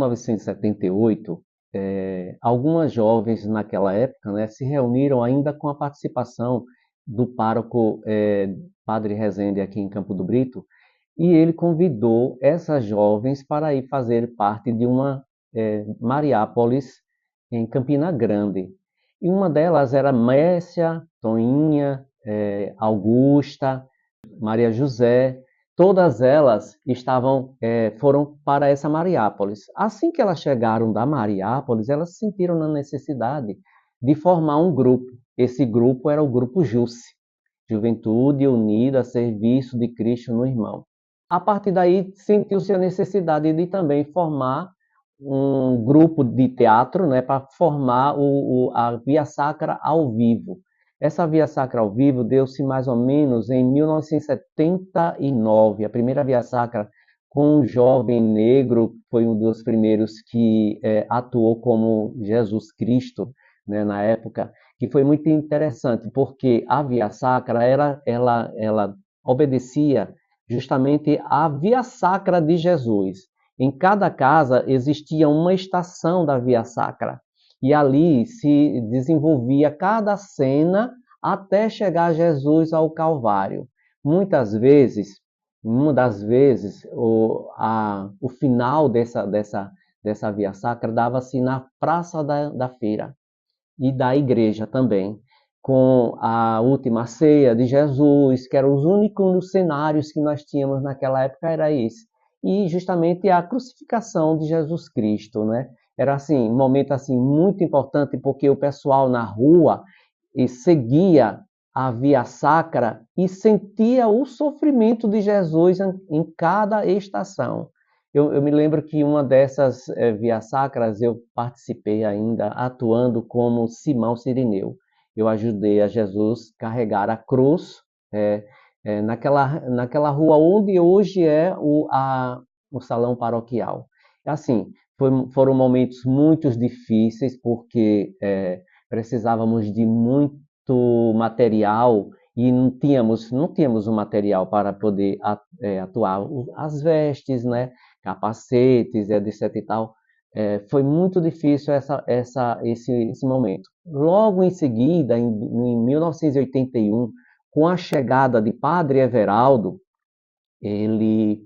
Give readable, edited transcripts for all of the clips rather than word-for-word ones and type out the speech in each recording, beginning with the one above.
1978, algumas jovens naquela época, né, se reuniram ainda com a participação do pároco Padre Rezende aqui em Campo do Brito, e ele convidou essas jovens para ir fazer parte de uma Mariápolis em Campina Grande. E uma delas era Mércia, Toinha, Augusta, Maria José. Todas elas foram para essa Mariápolis. Assim que elas chegaram da Mariápolis, elas se sentiram na necessidade de formar um grupo. Esse grupo era o Grupo JUSE, Juventude Unida a Serviço de Cristo no Irmão. A partir daí, sentiu-se a necessidade de também formar um grupo de teatro, né, para formar a Via Sacra ao vivo. Essa Via Sacra ao vivo deu-se mais ou menos em 1979, a primeira Via Sacra com um jovem negro, foi um dos primeiros que atuou como Jesus Cristo, né, na época, que foi muito interessante, porque a Via Sacra ela obedecia justamente à Via Sacra de Jesus. Em cada casa existia uma estação da Via Sacra, e ali se desenvolvia cada cena até chegar Jesus ao Calvário. Muitas vezes, o final dessa Via Sacra dava-se na Praça da Feira e da igreja também, com a última ceia de Jesus, que eram os únicos cenários que nós tínhamos naquela época, era esse. E justamente a crucificação de Jesus Cristo, né? Era assim, um momento assim muito importante, porque o pessoal na rua seguia a Via Sacra e sentia o sofrimento de Jesus em cada estação. Eu me lembro que uma dessas Via Sacras eu participei ainda, atuando como Simão Cirineu. Eu ajudei a Jesus carregar a cruz naquela rua onde hoje é o salão paroquial. Assim, foram momentos muito difíceis, porque precisávamos de muito material e não tínhamos o material para poder atuar. As vestes, né, capacetes, etc e tal. Foi muito difícil esse momento. Logo em seguida, em 1981, com a chegada de Padre Everaldo, ele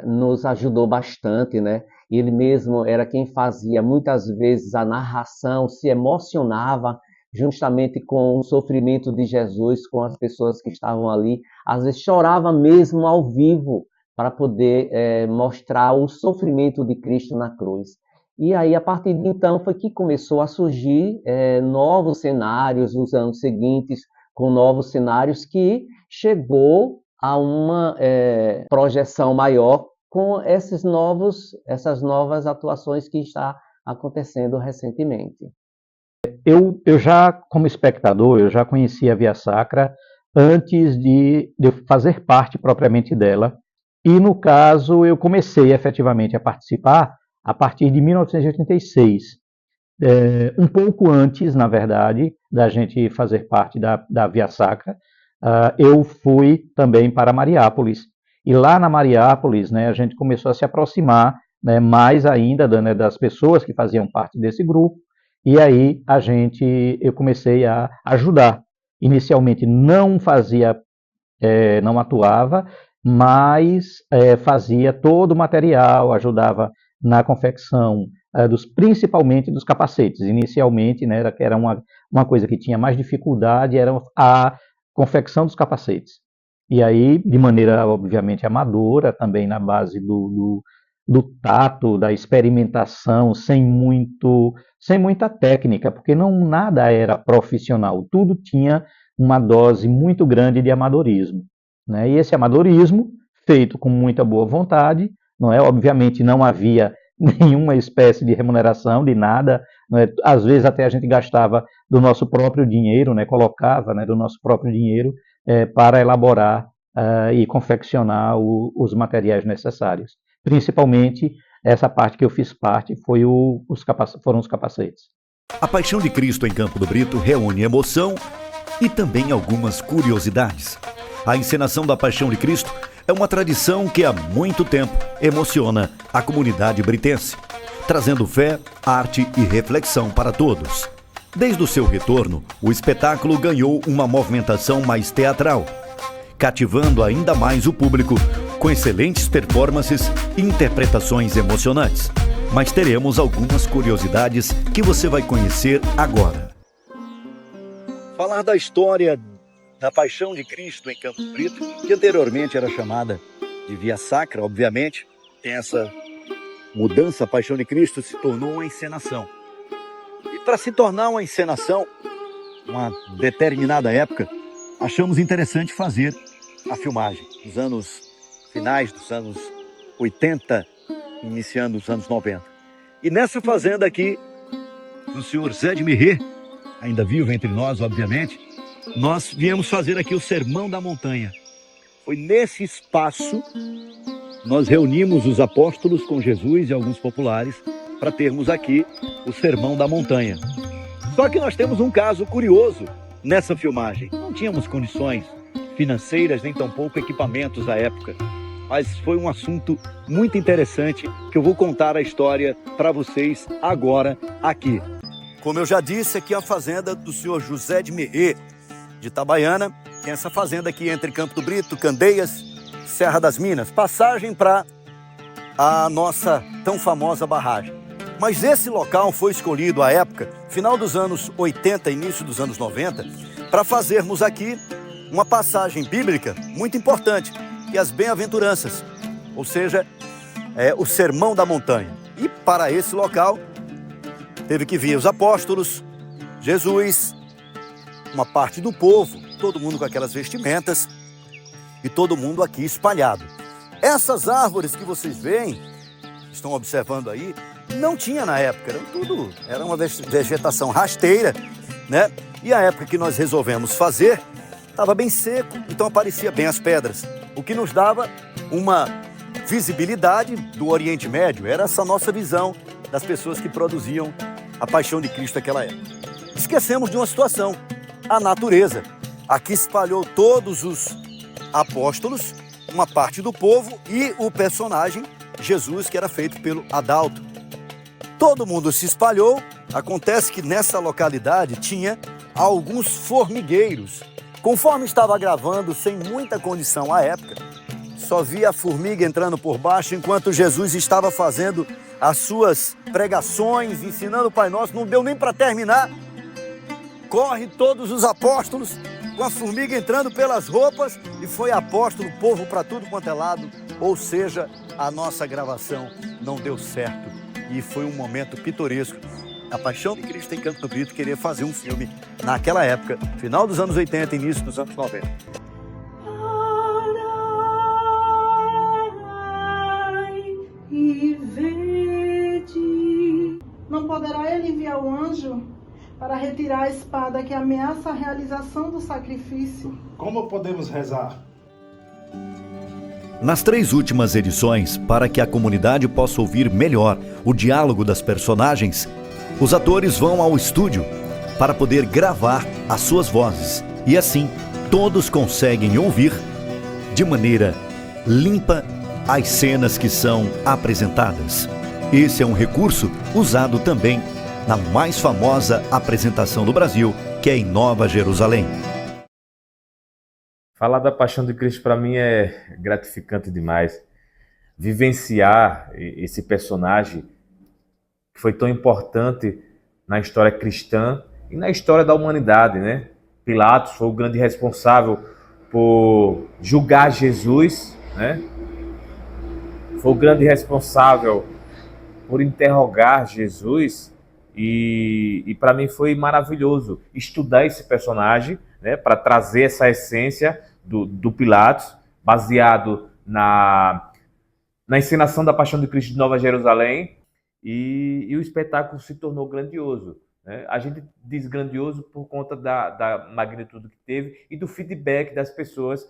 nos ajudou bastante, né? Ele mesmo era quem fazia muitas vezes a narração, se emocionava justamente com o sofrimento de Jesus, com as pessoas que estavam ali, às vezes chorava mesmo ao vivo para poder mostrar o sofrimento de Cristo na cruz. E aí, a partir de então, foi que começou a surgir novos cenários nos anos seguintes, com novos cenários, que chegou a uma projeção maior com essas novas atuações que está acontecendo recentemente. Eu já, como espectador, eu já conhecia a Via Sacra antes de eu fazer parte propriamente dela, e no caso eu comecei efetivamente a participar a partir de 1986, um pouco antes, na verdade, da gente fazer parte da Via Sacra. Eu fui também para Mariápolis, e lá na Mariápolis, né, a gente começou a se aproximar, né, mais ainda das pessoas que faziam parte desse grupo, e aí eu comecei a ajudar. Inicialmente não atuava, mas fazia todo o material, ajudava na confecção, principalmente dos capacetes. Inicialmente, né, era uma coisa que tinha mais dificuldade, era a confecção dos capacetes. E aí, de maneira, obviamente, amadora, também na base do tato, da experimentação, sem muita técnica, porque nada era profissional, tudo tinha uma dose muito grande de amadorismo, né? E esse amadorismo, feito com muita boa vontade, não é? Obviamente não havia nenhuma espécie de remuneração, de nada, não é? Às vezes até a gente gastava do nosso próprio dinheiro, né? Colocava, né, do nosso próprio dinheiro para elaborar e confeccionar os materiais necessários. Principalmente, essa parte que eu fiz parte foram os capacetes. A Paixão de Cristo em Campo do Brito reúne emoção e também algumas curiosidades. A encenação da Paixão de Cristo é uma tradição que há muito tempo emociona a comunidade britense. trazendo fé, arte e reflexão para todos. Desde o seu retorno, o espetáculo ganhou uma movimentação mais teatral, cativando ainda mais o público com excelentes performances e interpretações emocionantes. Mas teremos algumas curiosidades que você vai conhecer agora. Falar da história da Paixão de Cristo em Campo Brito, que anteriormente era chamada de Via Sacra, obviamente, tem essa mudança, a Paixão de Cristo se tornou uma encenação. E para se tornar uma encenação, uma determinada época, achamos interessante fazer a filmagem dos anos finais dos anos 80, iniciando os anos 90. E nessa fazenda aqui, do senhor Zé de Mirré, ainda vivo entre nós, obviamente, nós viemos fazer aqui o Sermão da Montanha. Foi nesse espaço, nós reunimos os apóstolos com Jesus e alguns populares para termos aqui o Sermão da Montanha. Só que nós temos um caso curioso nessa filmagem. Não tínhamos condições financeiras, nem tampouco equipamentos à época. Mas foi um assunto muito interessante que eu vou contar a história para vocês agora aqui. Como eu já disse, aqui é a fazenda do senhor José de Mirré, de Itabaiana. Tem essa fazenda aqui entre Campo do Brito, Candeias, Serra das Minas. Passagem para a nossa tão famosa barragem. Mas esse local foi escolhido à época, final dos anos 80, início dos anos 90, para fazermos aqui uma passagem bíblica muito importante, que é as bem-aventuranças, ou seja, o Sermão da Montanha. E para esse local, teve que vir os apóstolos, Jesus, uma parte do povo, todo mundo com aquelas vestimentas e todo mundo aqui espalhado. Essas árvores que vocês veem, estão observando aí, não tinha na época, era uma vegetação rasteira, né? E a época que nós resolvemos fazer, estava bem seco, então aparecia bem as pedras, o que nos dava uma visibilidade do Oriente Médio. Era essa nossa visão das pessoas que produziam a Paixão de Cristo naquela época. Esquecemos de uma situação, a natureza. Aqui espalhou todos os apóstolos, uma parte do povo e o personagem Jesus, que era feito pelo Adalto. Todo mundo se espalhou. Acontece que nessa localidade tinha alguns formigueiros. Conforme estava gravando, sem muita condição à época, só via a formiga entrando por baixo enquanto Jesus estava fazendo as suas pregações, ensinando o Pai Nosso. Não deu nem para terminar. Corre todos os apóstolos com a formiga entrando pelas roupas e foi apóstolo, povo para tudo quanto é lado. Ou seja, a nossa gravação não deu certo e foi um momento pitoresco. A Paixão de Cristo em Campo do Brito queria fazer um filme naquela época, final dos anos 80, início dos anos 90. E vede. Não poderá ele enviar o anjo para retirar a espada que ameaça a realização do sacrifício? Como podemos rezar? Nas 3 últimas edições, para que a comunidade possa ouvir melhor o diálogo das personagens, os atores vão ao estúdio para poder gravar as suas vozes. E assim, todos conseguem ouvir de maneira limpa as cenas que são apresentadas. Esse é um recurso usado também na mais famosa apresentação do Brasil, que é em Nova Jerusalém. Falar da Paixão de Cristo para mim é gratificante demais. Vivenciar esse personagem que foi tão importante na história cristã e na história da humanidade, né? Pilatos foi o grande responsável por julgar Jesus, né? Foi o grande responsável por interrogar Jesus e para mim foi maravilhoso estudar esse personagem, né? Para trazer essa essência do Pilatos, baseado na encenação da Paixão de Cristo de Nova Jerusalém. E o espetáculo se tornou grandioso, né? A gente diz grandioso por conta da magnitude que teve e do feedback das pessoas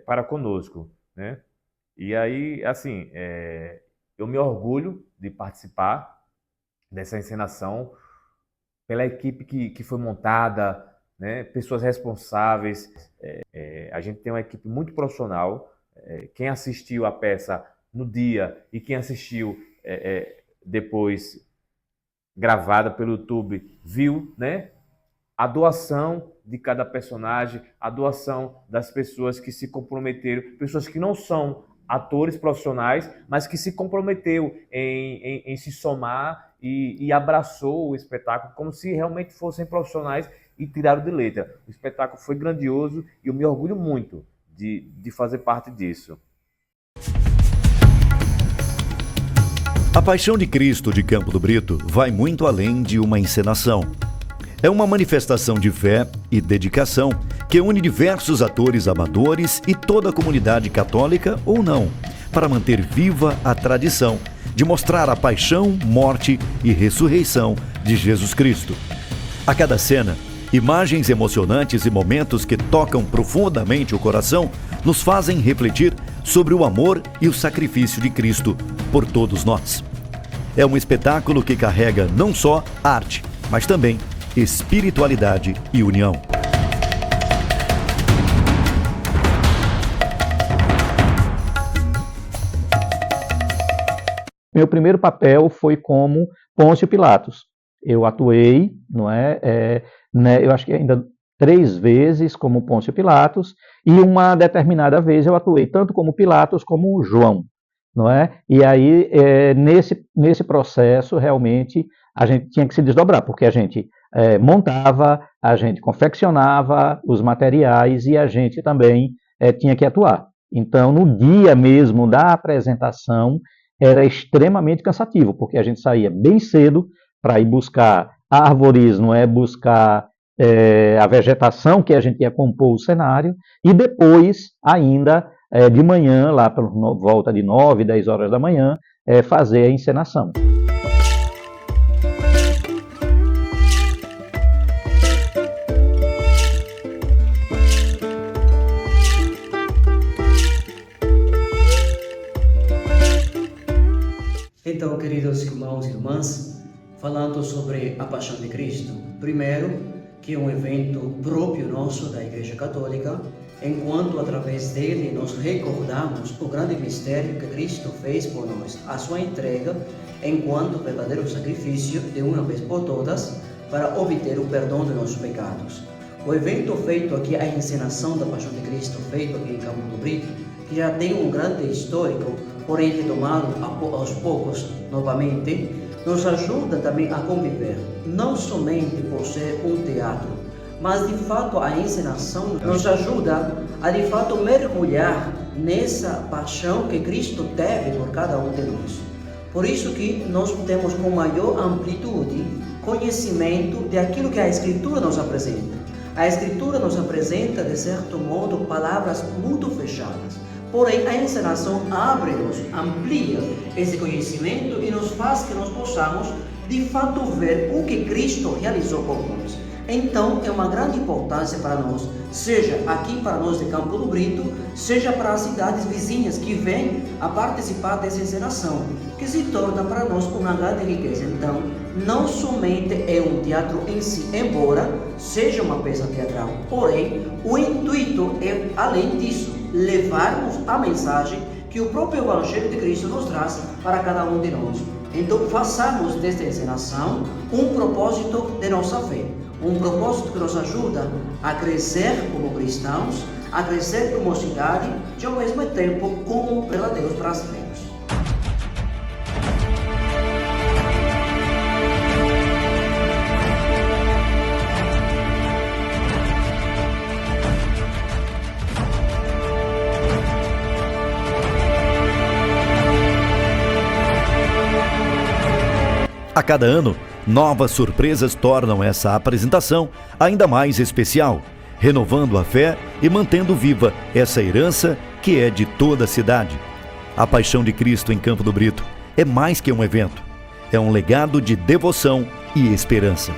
para conosco, né? E aí, assim, eu me orgulho de participar dessa encenação pela equipe que foi montada, né? Pessoas responsáveis. A gente tem uma equipe muito profissional. Quem assistiu a peça no dia e quem assistiu depois gravada pelo YouTube, viu, né, a doação de cada personagem, a doação das pessoas que se comprometeram, pessoas que não são atores profissionais, mas que se comprometeu em se somar e abraçou o espetáculo como se realmente fossem profissionais e tiraram de letra. O espetáculo foi grandioso e eu me orgulho muito de fazer parte disso. A Paixão de Cristo de Campo do Brito vai muito além de uma encenação. É uma manifestação de fé e dedicação que une diversos atores amadores e toda a comunidade católica ou não, para manter viva a tradição de mostrar a paixão, morte e ressurreição de Jesus Cristo. A cada cena, imagens emocionantes e momentos que tocam profundamente o coração nos fazem refletir sobre o amor e o sacrifício de Cristo por todos nós. É um espetáculo que carrega não só arte, mas também espiritualidade e união. Meu primeiro papel foi como Pôncio Pilatos. Eu atuei, não é, eu acho que ainda 3 vezes como Pôncio Pilatos, e uma determinada vez eu atuei tanto como Pilatos como João, não é? E aí, nesse processo, realmente, a gente tinha que se desdobrar, porque a gente montava, a gente confeccionava os materiais e a gente também tinha que atuar. Então, no dia mesmo da apresentação, era extremamente cansativo, porque a gente saía bem cedo para ir buscar árvores, não é? Buscar a vegetação que a gente ia compor o cenário, e depois, ainda, de manhã, lá por volta de 9, 10 horas da manhã, fazer a encenação. Então, queridos irmãos e irmãs, falando sobre a Paixão de Cristo, primeiro, que é um evento próprio nosso da Igreja Católica, enquanto através dele nós recordamos o grande mistério que Cristo fez por nós, a sua entrega enquanto verdadeiro sacrifício de uma vez por todas para obter o perdão de nossos pecados. O evento feito aqui, a encenação da Paixão de Cristo feito aqui em Campo do Brito, que já tem um grande histórico, porém retomado aos poucos novamente, nos ajuda também a conviver, não somente por ser um teatro, mas de fato a encenação nos ajuda a de fato mergulhar nessa paixão que Cristo teve por cada um de nós. Por isso que nós temos com maior amplitude conhecimento de aquilo que a Escritura nos apresenta. A Escritura nos apresenta, de certo modo, palavras muito fechadas. Porém, a encenação abre-nos, amplia esse conhecimento e nos faz que nós possamos, de fato, ver o que Cristo realizou por nós. Então, é uma grande importância para nós, seja aqui para nós de Campo do Brito, seja para as cidades vizinhas que vêm a participar dessa encenação, que se torna para nós uma grande riqueza. Então, não somente é um teatro em si, embora seja uma peça teatral, porém, o intuito é, além disso, levarmos a mensagem que o próprio Evangelho de Cristo nos traz para cada um de nós. Então, façamos desta encenação um propósito de nossa fé, um propósito que nos ajuda a crescer como cristãos, a crescer como cidade e ao mesmo tempo como verdadeiros brasileiros. A cada ano, novas surpresas tornam essa apresentação ainda mais especial, renovando a fé e mantendo viva essa herança que é de toda a cidade. A Paixão de Cristo em Campo do Brito é mais que um evento, é um legado de devoção e esperança.